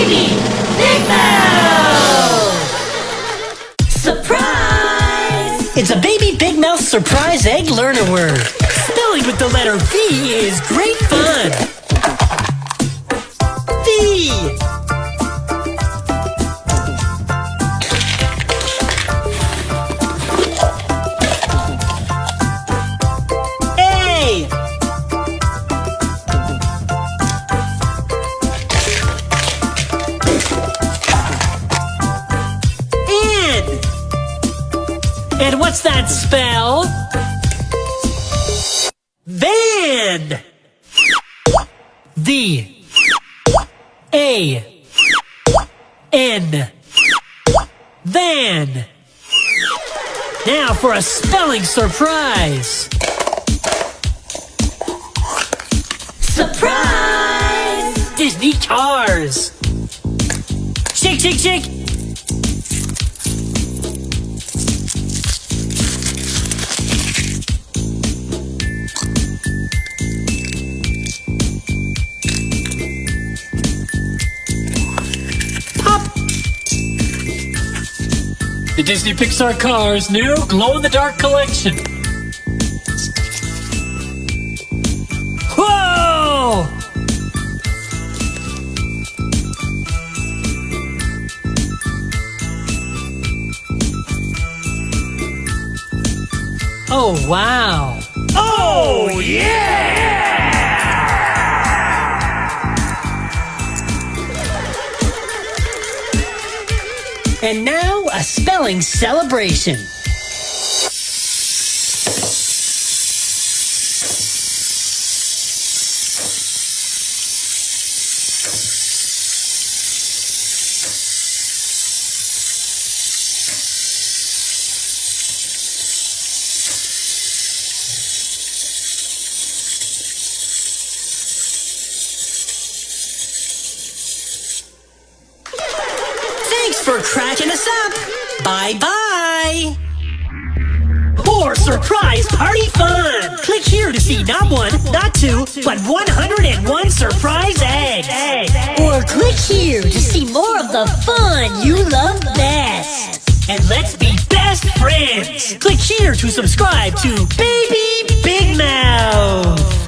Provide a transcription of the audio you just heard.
Baby Big Mouth! Surprise! It's a Baby Big Mouth surprise egg learner word. Spelling with the letter V is great fun. V. A. N. And what's that spell? Van. D. A. N. Van. Now for a spelling surprise. Surprise! Disney cars. Shake, shake, shake. Pop. The Disney Pixar Cars new glow-in-the-dark collection. Whoa! Oh, wow. Oh, yeah! And now, a spelling celebration. Thanks for cracking us up. Bye-bye. More surprise party fun. Click here to see not one, not two, but 101 surprise eggs. Or click here to see more of the fun you love best. And let's be best friends. Click here to subscribe to Baby Big Mouth.